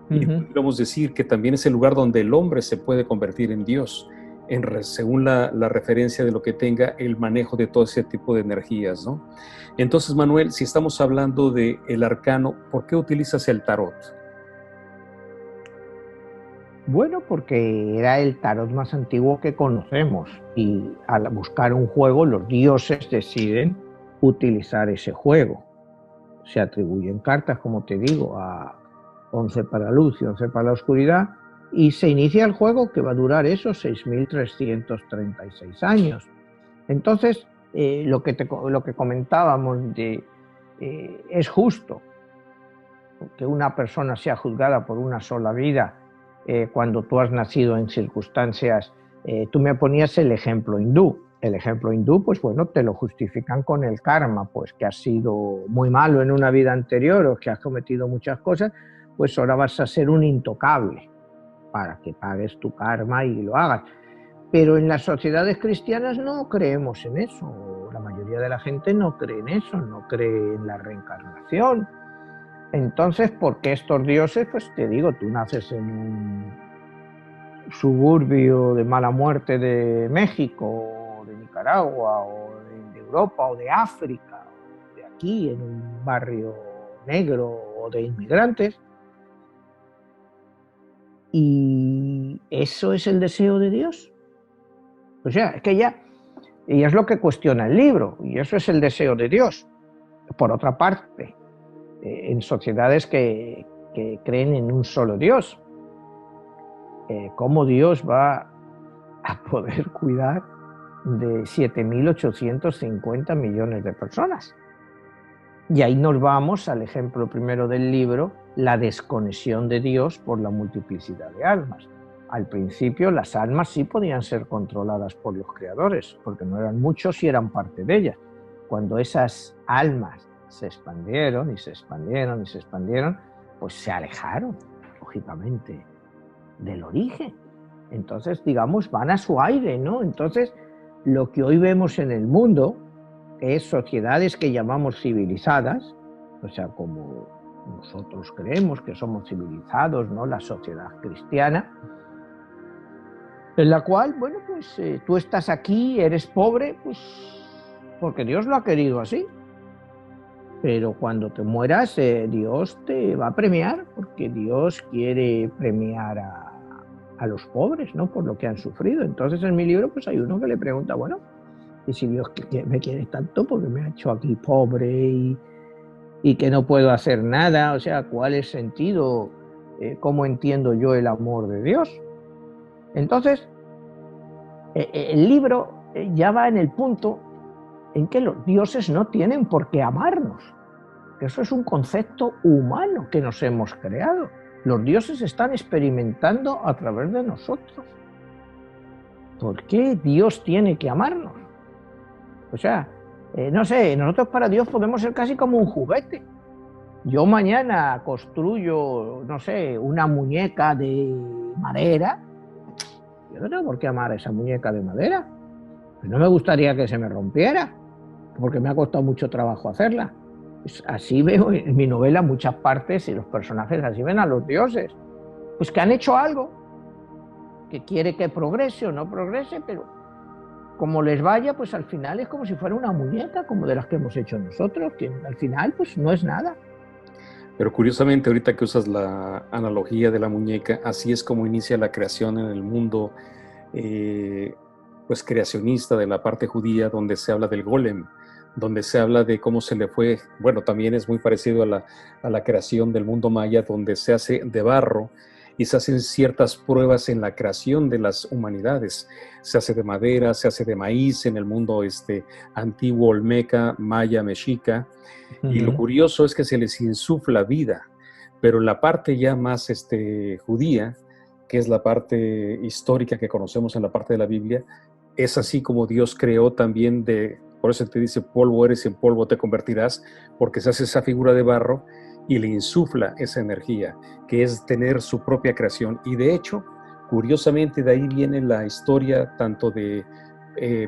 Y podríamos decir que también es el lugar donde el hombre se puede convertir en Dios, según la referencia de lo que tenga el manejo de todo ese tipo de energías, ¿no? Entonces, Manuel, si estamos hablando del arcano, ¿por qué utilizas el tarot?
Bueno, porque era el tarot más antiguo que conocemos y al buscar un juego los dioses deciden utilizar ese juego. Se atribuyen cartas, como te digo, a 11 para la luz y 11 para la oscuridad, y se inicia el juego que va a durar esos 6.336 años. Entonces, lo que comentábamos es justo que una persona sea juzgada por una sola vida cuando tú has nacido en circunstancias. Tú me ponías el ejemplo hindú. El ejemplo hindú, pues bueno, te lo justifican con el karma, pues que has sido muy malo en una vida anterior o que has cometido muchas cosas, pues ahora vas a ser un intocable para que pagues tu karma y lo hagas. Pero en las sociedades cristianas no creemos en eso. La mayoría de la gente no cree en eso, no cree en la reencarnación. Entonces, ¿por qué estos dioses? Pues te digo, tú naces en un suburbio de mala muerte de México, o de Nicaragua, o de Europa, o de África, o de aquí, en un barrio negro o de inmigrantes. ¿Y eso es el deseo de Dios? O sea, es que y es lo que cuestiona el libro, y eso es el deseo de Dios. Por otra parte, en sociedades que creen en un solo Dios, ¿cómo Dios va a poder cuidar de 7.850 millones de personas? Y ahí nos vamos al ejemplo primero del libro, la desconexión de Dios por la multiplicidad de almas. Al principio las almas sí podían ser controladas por los creadores, porque no eran muchos y eran parte de ellas. Cuando esas almas se expandieron y se expandieron y se expandieron, pues se alejaron, lógicamente, del origen. Entonces, digamos, van a su aire, ¿no? Entonces, lo que hoy vemos en el mundo es sociedades que llamamos civilizadas, o sea, como nosotros creemos que somos civilizados, ¿no? La sociedad cristiana, en la cual, bueno, pues tú estás aquí, eres pobre, pues porque Dios lo ha querido así. Pero cuando te mueras, Dios te va a premiar, porque Dios quiere premiar a los pobres, ¿no? Por lo que han sufrido. Entonces, en mi libro, pues hay uno que le pregunta, bueno, ¿y si Dios me quiere tanto, porque me ha hecho aquí pobre y que no puedo hacer nada? O sea, ¿cuál es el sentido? ¿Cómo entiendo yo el amor de Dios? Entonces, el libro ya va en el punto en que los dioses no tienen por qué amarnos. Eso es un concepto humano que nos hemos creado. Los dioses están experimentando a través de nosotros. ¿Por qué Dios tiene que amarnos? O sea, no sé, nosotros para Dios podemos ser casi como un juguete. Yo mañana construyo, no sé, una muñeca de madera. Yo no tengo por qué amar a esa muñeca de madera. No me gustaría que se me rompiera, porque me ha costado mucho trabajo hacerla. Pues así veo en mi novela muchas partes y los personajes así ven a los dioses. Pues que han hecho algo, que quiere que progrese o no progrese, pero como les vaya, pues al final es como si fuera una muñeca, como de las que hemos hecho nosotros, que al final pues no es nada.
Pero curiosamente, ahorita que usas la analogía de la muñeca, así es como inicia la creación en el mundo pues creacionista de la parte judía, donde se habla del golem, donde se habla de cómo se le fue, bueno, también es muy parecido a la creación del mundo maya, donde se hace de barro y se hacen ciertas pruebas en la creación de las humanidades. Se hace de madera, se hace de maíz en el mundo antiguo olmeca, maya, mexica, y lo curioso es que se les insufla vida, pero en la parte ya más judía, que es la parte histórica que conocemos en la parte de la Biblia, es así como Dios creó también por eso te dice, polvo eres y en polvo te convertirás, porque se hace esa figura de barro y le insufla esa energía, que es tener su propia creación. Y de hecho, curiosamente, de ahí viene la historia tanto de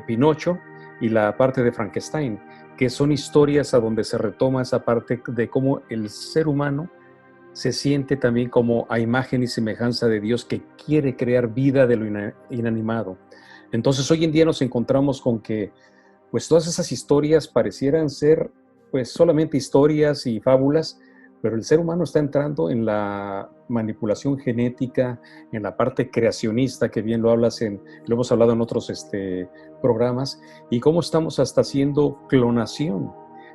Pinocho y la parte de Frankenstein, que son historias a donde se retoma esa parte de cómo el ser humano se siente también como a imagen y semejanza de Dios, que quiere crear vida de lo inanimado. Entonces hoy en día nos encontramos con que pues todas esas historias parecieran ser pues solamente historias y fábulas, pero el ser humano está entrando en la manipulación genética, en la parte creacionista, que bien lo hemos hablado en otros programas, y cómo estamos hasta haciendo clonación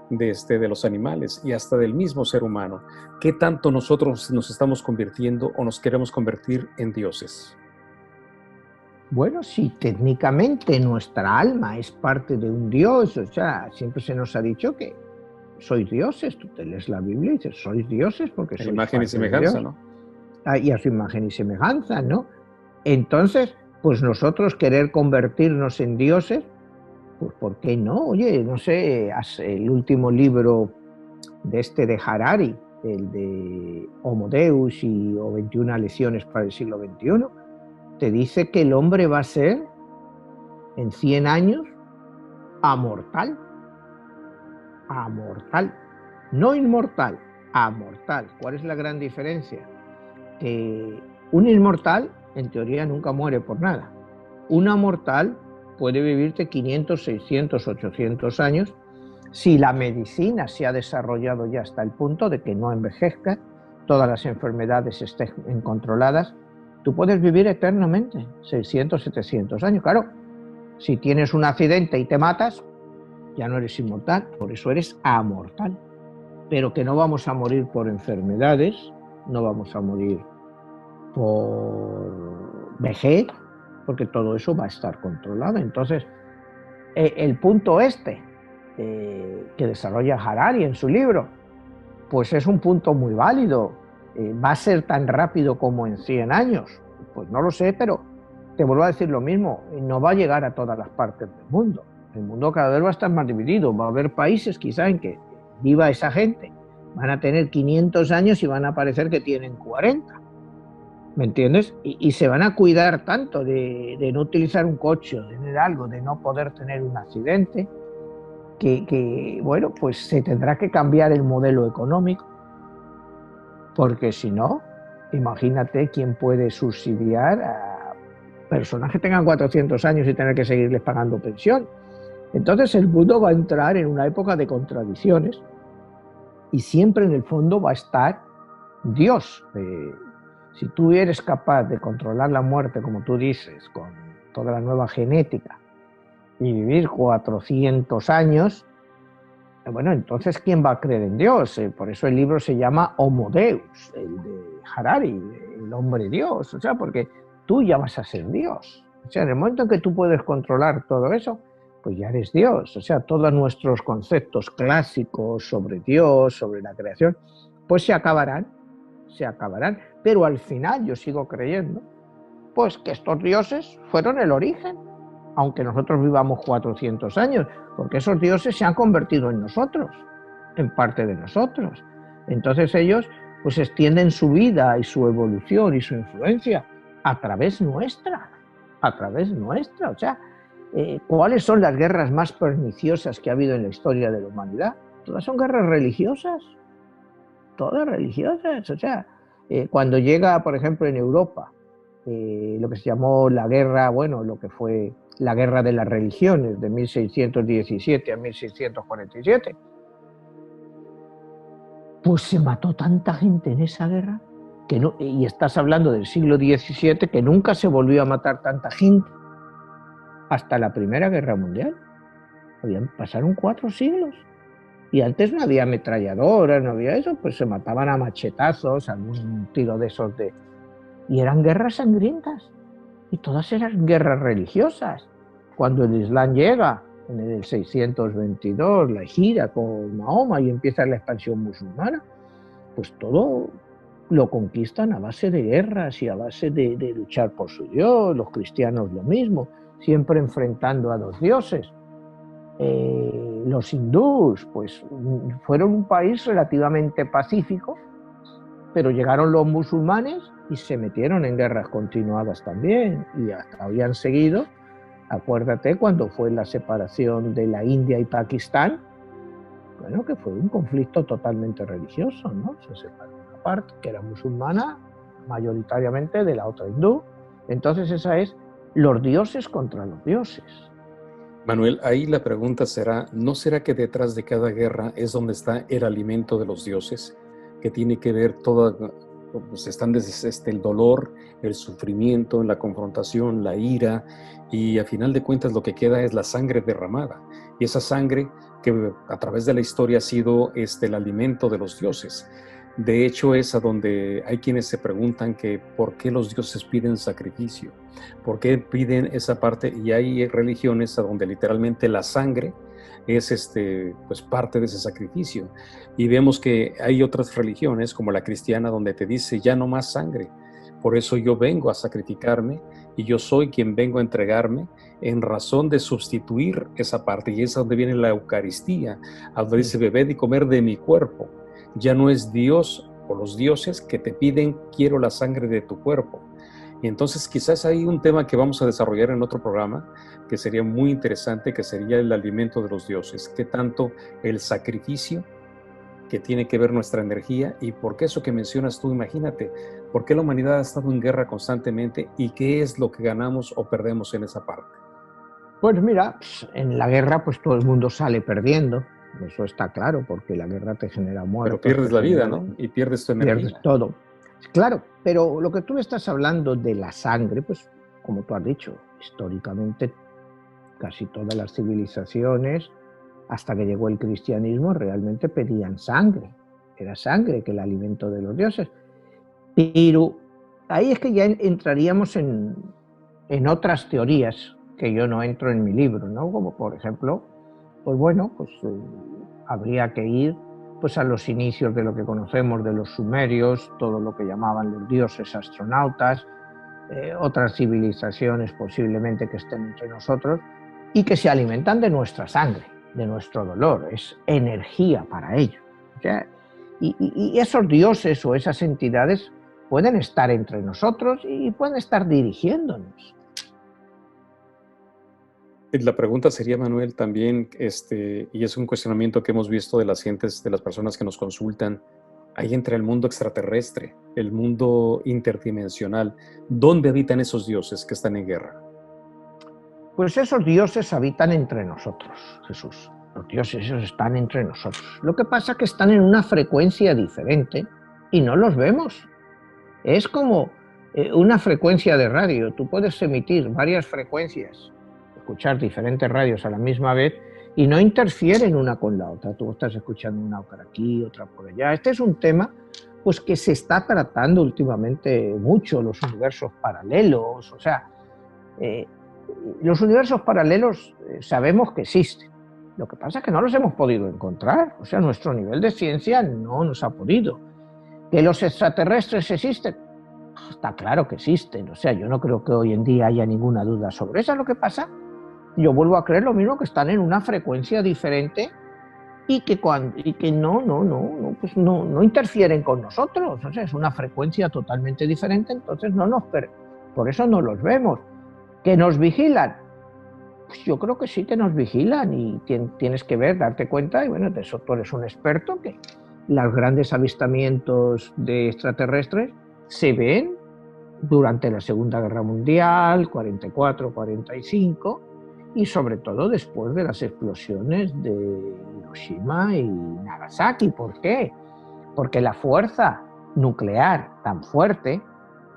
de los animales y hasta del mismo ser humano. ¿Qué tanto nosotros nos estamos convirtiendo o nos queremos convertir en dioses?
Bueno, sí, técnicamente nuestra alma es parte de un dios, o sea, siempre se nos ha dicho que sois dioses. Tú te lees la Biblia y dices, sois dioses porque sois
imagen y
parte de
semejanza,
Dios.
¿no?
Y a su imagen y semejanza, ¿no? Entonces, pues nosotros querer convertirnos en dioses, pues ¿por qué no? Oye, no sé, el último libro de Harari, el de Homo Deus o 21 lecciones para el siglo XXI, te dice que el hombre va a ser, en 100 años, amortal. Amortal. No inmortal, amortal. ¿Cuál es la gran diferencia? Que un inmortal, en teoría, nunca muere por nada. Una mortal puede vivirte 500, 600, 800 años si la medicina se ha desarrollado ya hasta el punto de que no envejezca, todas las enfermedades estén controladas. Tú puedes vivir eternamente, 600, 700 años. Claro, si tienes un accidente y te matas, ya no eres inmortal, por eso eres amortal. Pero que no vamos a morir por enfermedades, no vamos a morir por vejez, porque todo eso va a estar controlado. Entonces, el punto que desarrolla Harari en su libro, pues es un punto muy válido. ¿Va a ser tan rápido como en 100 años? Pues no lo sé, pero te vuelvo a decir lo mismo, no va a llegar a todas las partes del mundo. El mundo cada vez va a estar más dividido, va a haber países quizá en que viva esa gente, van a tener 500 años y van a parecer que tienen 40. ¿Me entiendes? Y se van a cuidar tanto de no utilizar un coche, de tener algo, de no poder tener un accidente, que, bueno, pues se tendrá que cambiar el modelo económico, porque si no, imagínate quién puede subsidiar a personas que tengan 400 años y tener que seguirles pagando pensión. Entonces el mundo va a entrar en una época de contradicciones y siempre en el fondo va a estar Dios. Si tú eres capaz de controlar la muerte, como tú dices, con toda la nueva genética, y vivir 400 años, bueno, entonces ¿quién va a creer en Dios? Por eso el libro se llama Homo Deus, el de Harari, el hombre Dios, o sea, porque tú ya vas a ser Dios. O sea, en el momento en que tú puedes controlar todo eso, pues ya eres Dios. O sea, todos nuestros conceptos clásicos sobre Dios, sobre la creación, pues se acabarán, pero al final yo sigo creyendo pues que estos dioses fueron el origen, aunque nosotros vivamos 400 años, porque esos dioses se han convertido en nosotros, en parte de nosotros. Entonces ellos pues extienden su vida y su evolución y su influencia a través nuestra, o sea, ¿cuáles son las guerras más perniciosas que ha habido en la historia de la humanidad? Todas son guerras religiosas, todas religiosas. O sea, cuando llega, por ejemplo, en Europa, lo que se llamó la guerra, bueno, lo que fue la guerra de las religiones de 1617 a 1647, pues se mató tanta gente en esa guerra, que no, y estás hablando del siglo XVII, que nunca se volvió a matar tanta gente hasta la Primera Guerra Mundial. Pasaron 4 siglos. Y antes no había ametralladoras, no había eso, pues se mataban a machetazos, algún tiro de esos de... Y eran guerras sangrientas. Y todas eran guerras religiosas. Cuando el Islam llega, en el 622, la gira con Mahoma y empieza la expansión musulmana, pues todo lo conquistan a base de guerras y a base de luchar por su Dios, los cristianos lo mismo, siempre enfrentando a los dioses. Los hindús, pues fueron un país relativamente pacífico, pero llegaron los musulmanes y se metieron en guerras continuadas también, y hasta habían seguido. Acuérdate cuando fue la separación de la India y Pakistán, bueno, que fue un conflicto totalmente religioso, ¿no? Se separó una parte que era musulmana, mayoritariamente, de la otra hindú. Entonces esa es los dioses contra los dioses.
Manuel, ahí la pregunta será, ¿no será que detrás de cada guerra es donde está el alimento de los dioses? Que tiene que ver toda, pues están desde el dolor, el sufrimiento, la confrontación, la ira, y a final de cuentas lo que queda es la sangre derramada. Y esa sangre que a través de la historia ha sido el alimento de los dioses. De hecho, es a donde hay quienes se preguntan que por qué los dioses piden sacrificio, por qué piden esa parte, y hay religiones a donde literalmente la sangre es pues parte de ese sacrificio. Y vemos que hay otras religiones, como la cristiana, donde te dice ya no más sangre. Por eso yo vengo a sacrificarme y yo soy quien vengo a entregarme en razón de sustituir esa parte. Y es donde viene la Eucaristía, a donde dice bebed y comer de mi cuerpo. Ya no es Dios o los dioses que te piden quiero la sangre de tu cuerpo. Y entonces quizás hay un tema que vamos a desarrollar en otro programa que sería muy interesante, que sería el alimento de los dioses. ¿Qué tanto el sacrificio que tiene que ver nuestra energía? Y por qué eso que mencionas tú, imagínate, ¿por qué la humanidad ha estado en guerra constantemente y qué es lo que ganamos o perdemos en esa parte?
Pues mira, en la guerra pues todo el mundo sale perdiendo, eso está claro, porque la guerra te genera muertos.
Pero pierdes
te
la vida,
genera,
¿no? Y pierdes tu energía.
Pierdes todo. Claro, pero lo que tú estás hablando de la sangre, pues como tú has dicho, históricamente casi todas las civilizaciones, hasta que llegó el cristianismo, realmente pedían sangre. Era sangre que el alimento de los dioses. Pero ahí es que ya entraríamos en otras teorías que yo no entro en mi libro, ¿no? Como por ejemplo, pues bueno, pues habría que ir pues a los inicios de lo que conocemos de los sumerios, todo lo que llamaban los dioses astronautas, otras civilizaciones posiblemente que estén entre nosotros y que se alimentan de nuestra sangre, de nuestro dolor, es energía para ellos. O sea, y esos dioses o esas entidades pueden estar entre nosotros y pueden estar dirigiéndonos.
La pregunta sería, Manuel, también, y es un cuestionamiento que hemos visto de las gentes, de las personas que nos consultan, ahí entre el mundo extraterrestre, el mundo interdimensional, ¿dónde habitan esos dioses que están en guerra?
Pues esos dioses habitan entre nosotros, Jesús. Los dioses esos están entre nosotros. Lo que pasa es que están en una frecuencia diferente y no los vemos. Es como una frecuencia de radio. Tú puedes emitir varias frecuencias, escuchar diferentes radios a la misma vez y no interfieren una con la otra. Tú estás escuchando una por aquí, otra por allá. Este es un tema pues, que se está tratando últimamente mucho, los universos paralelos. O sea, los universos paralelos sabemos que existen. Lo que pasa es que no los hemos podido encontrar. O sea, nuestro nivel de ciencia no nos ha podido. ¿Que los extraterrestres existen? Está claro que existen. O sea, yo no creo que hoy en día haya ninguna duda sobre eso. Lo que pasa, yo vuelvo a creer lo mismo, que están en una frecuencia diferente y que pues no interfieren con nosotros. O sea, es una frecuencia totalmente diferente, entonces por eso no los vemos. ¿Que nos vigilan? Pues yo creo que sí que nos vigilan y tienes que ver, darte cuenta, y bueno, de eso tú eres un experto, que los grandes avistamientos de extraterrestres se ven durante la Segunda Guerra Mundial, 44-45, y sobre todo después de las explosiones de Hiroshima y Nagasaki. ¿Por qué? Porque la fuerza nuclear tan fuerte,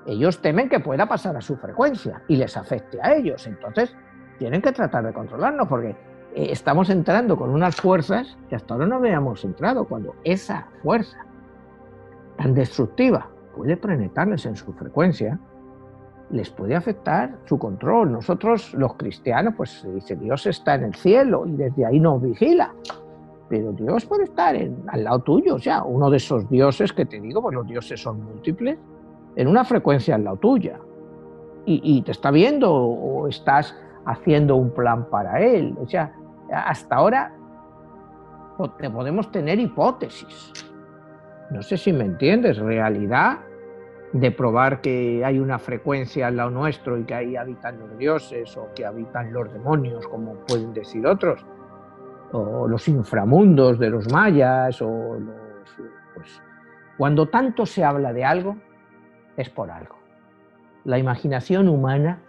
ellos temen que pueda pasar a su frecuencia y les afecte a ellos. Entonces tienen que tratar de controlarnos, porque estamos entrando con unas fuerzas que hasta ahora no habíamos entrado, cuando esa fuerza tan destructiva puede penetrarles en su frecuencia, les puede afectar su control. Nosotros, los cristianos, pues se dice, Dios está en el cielo y desde ahí nos vigila. Pero Dios puede estar al lado tuyo, o sea, uno de esos dioses que te digo, pues los dioses son múltiples, en una frecuencia al lado tuya. Y te está viendo o estás haciendo un plan para él. O sea, hasta ahora podemos tener hipótesis. No sé si me entiendes, realidad de probar que hay una frecuencia al lado nuestro y que ahí habitan los dioses o que habitan los demonios, como pueden decir otros, o los inframundos de los mayas, o pues, cuando tanto se habla de algo, es por algo. La imaginación humana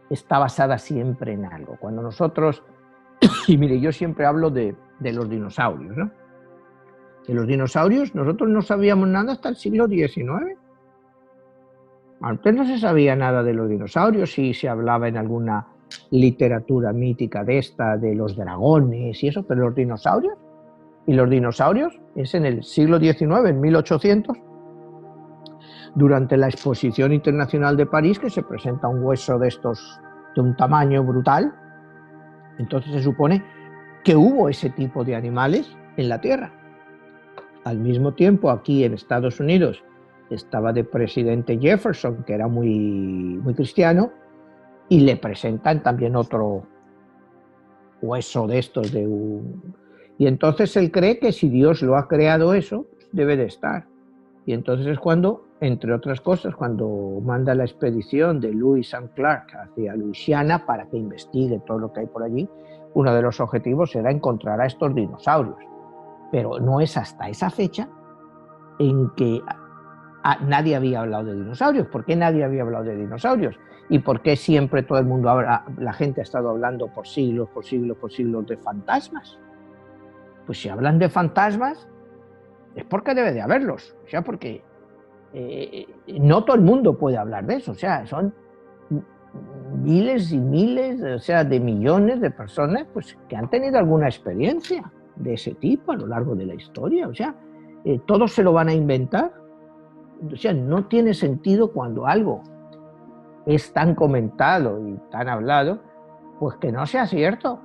está basada siempre en algo. Cuando nosotros, y mire, yo siempre hablo de los dinosaurios, ¿no? De los dinosaurios nosotros no sabíamos nada hasta el siglo XIX. Antes no se sabía nada de los dinosaurios, sí se hablaba en alguna literatura mítica de esta, de los dragones y eso, pero los dinosaurios, es en el siglo XIX, en 1800, durante la Exposición Internacional de París, que se presenta un hueso de estos de un tamaño brutal. Entonces se supone que hubo ese tipo de animales en la Tierra. Al mismo tiempo, aquí en Estados Unidos estaba de presidente Jefferson, que era muy, muy cristiano, y le presentan también otro hueso de estos y entonces él cree que si Dios lo ha creado eso, debe de estar. Y entonces es cuando, entre otras cosas, cuando manda la expedición de Lewis and Clark hacia Luisiana para que investigue todo lo que hay por allí, uno de los objetivos era encontrar a estos dinosaurios. Pero no es hasta esa fecha en que nadie había hablado de dinosaurios. ¿Por qué nadie había hablado de dinosaurios? ¿Y por qué siempre todo el mundo, la gente ha estado hablando por siglos de fantasmas? Pues si hablan de fantasmas, es porque debe de haberlos. O sea, porque no todo el mundo puede hablar de eso. O sea, son miles y miles, o sea, de millones de personas pues, que han tenido alguna experiencia de ese tipo a lo largo de la historia. O sea, todos se lo van a inventar. O sea, no tiene sentido cuando algo es tan comentado y tan hablado, pues que no sea cierto.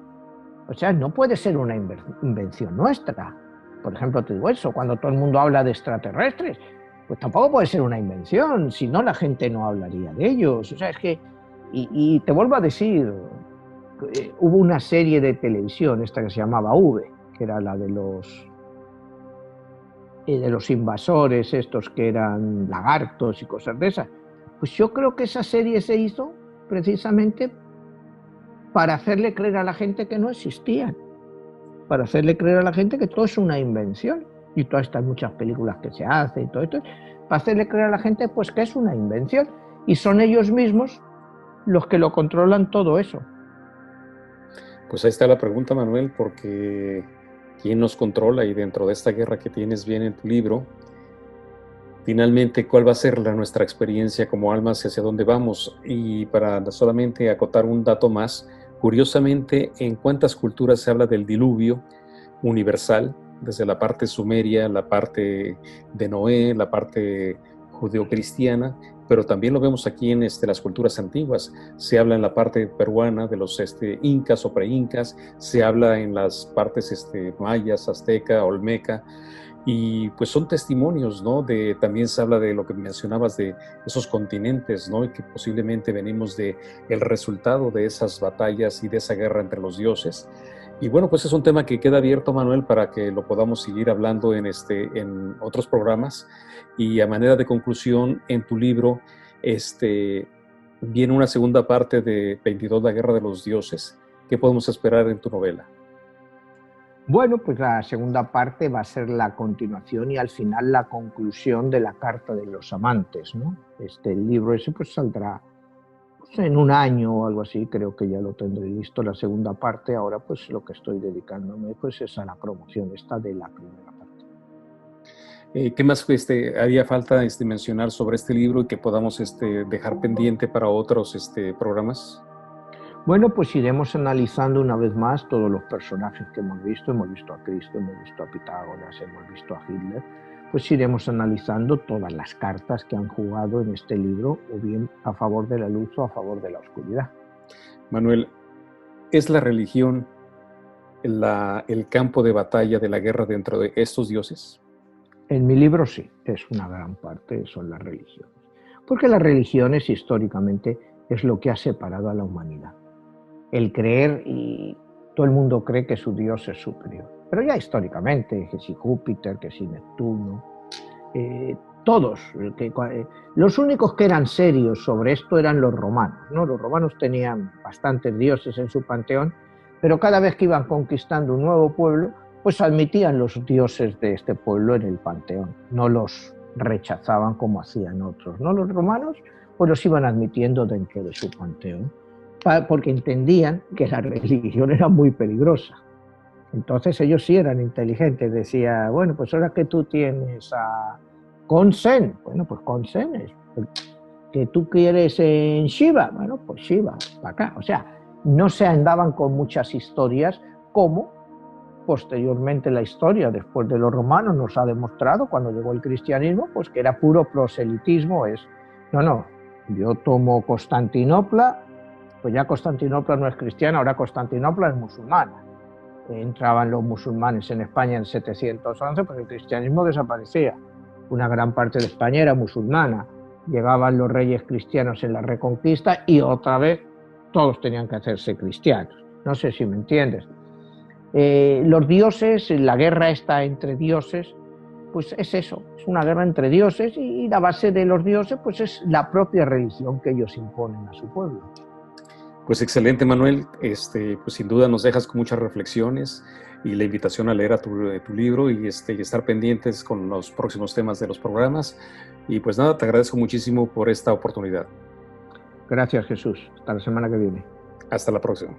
O sea, no puede ser una invención nuestra. Por ejemplo, te digo eso, cuando todo el mundo habla de extraterrestres, pues tampoco puede ser una invención, si no la gente no hablaría de ellos. O sea, es que, y te vuelvo a decir, hubo una serie de televisión, esta que se llamaba V, que era la de los invasores, estos que eran lagartos y cosas de esas. Pues yo creo que esa serie se hizo precisamente para hacerle creer a la gente que no existían, para hacerle creer a la gente que todo es una invención. Y todas estas muchas películas que se hacen y todo esto, para hacerle creer a la gente pues que es una invención. Y son ellos mismos los que lo controlan todo eso.
Pues ahí está la pregunta, Manuel, porque ¿quién nos controla? Y dentro de esta guerra que tienes bien en tu libro, finalmente, ¿cuál va a ser nuestra experiencia como almas y hacia dónde vamos? Y para solamente acotar un dato más, curiosamente, ¿en cuántas culturas se habla del diluvio universal? Desde la parte sumeria, la parte de Noé, la parte judeocristiana, pero también lo vemos aquí en las culturas antiguas. Se habla en la parte peruana de los incas o preincas, se habla en las partes mayas, azteca, olmeca, y pues son testimonios, ¿no? También se habla de lo que mencionabas de esos continentes, ¿no? Y que posiblemente venimos de el resultado de esas batallas y de esa guerra entre los dioses. Y bueno, pues es un tema que queda abierto, Manuel, para que lo podamos seguir hablando en otros programas. Y a manera de conclusión, en tu libro viene una segunda parte de 22, la guerra de los dioses. ¿Qué podemos esperar en tu novela?
Bueno, pues la segunda parte va a ser la continuación y al final la conclusión de la Carta de los Amantes, ¿no? El libro ese pues saldrá en un año o algo así, creo que ya lo tendré listo la segunda parte. Ahora pues lo que estoy dedicándome pues es a la promoción esta de la primera parte.
¿Qué más haría falta mencionar sobre este libro y que podamos dejar pendiente para otros programas?
Bueno, pues iremos analizando una vez más todos los personajes que hemos visto. Hemos visto a Cristo, hemos visto a Pitágoras, hemos visto a Hitler. Pues iremos analizando todas las cartas que han jugado en este libro, o bien a favor de la luz o a favor de la oscuridad.
Manuel, ¿es la religión el campo de batalla de la guerra dentro de estos dioses?
En mi libro sí, es una gran parte, son las religiones. Porque las religiones históricamente es lo que ha separado a la humanidad. El creer, y todo el mundo cree que su Dios es superior. Pero ya históricamente, que si Júpiter, que si Neptuno, todos, los únicos que eran serios sobre esto eran los romanos, ¿no? Los romanos tenían bastantes dioses en su panteón, pero cada vez que iban conquistando un nuevo pueblo, pues admitían los dioses de este pueblo en el panteón, no los rechazaban como hacían otros, ¿no? Los romanos pues los iban admitiendo dentro de su panteón, porque entendían que la religión era muy peligrosa. Entonces ellos sí eran inteligentes, decía, bueno, pues ahora que tú tienes a Consen, bueno, pues Consen es, que tú quieres en Shiva, bueno, pues Shiva, para acá. O sea, no se andaban con muchas historias como posteriormente la historia, después de los romanos, nos ha demostrado cuando llegó el cristianismo, pues que era puro proselitismo, no, yo tomo Constantinopla, pues ya Constantinopla no es cristiana, ahora Constantinopla es musulmana. Entraban los musulmanes en España en 711, pues el cristianismo desaparecía. Una gran parte de España era musulmana. Llegaban los reyes cristianos en la Reconquista y otra vez todos tenían que hacerse cristianos. No sé si me entiendes. Los dioses, la guerra esta entre dioses, pues es eso, es una guerra entre dioses y la base de los dioses pues es la propia religión que ellos imponen a su pueblo.
Pues excelente, Manuel. Pues sin duda nos dejas con muchas reflexiones y la invitación a leer tu libro y estar pendientes con los próximos temas de los programas. Y pues nada, te agradezco muchísimo por esta oportunidad.
Gracias, Jesús. Hasta la semana que viene.
Hasta la próxima.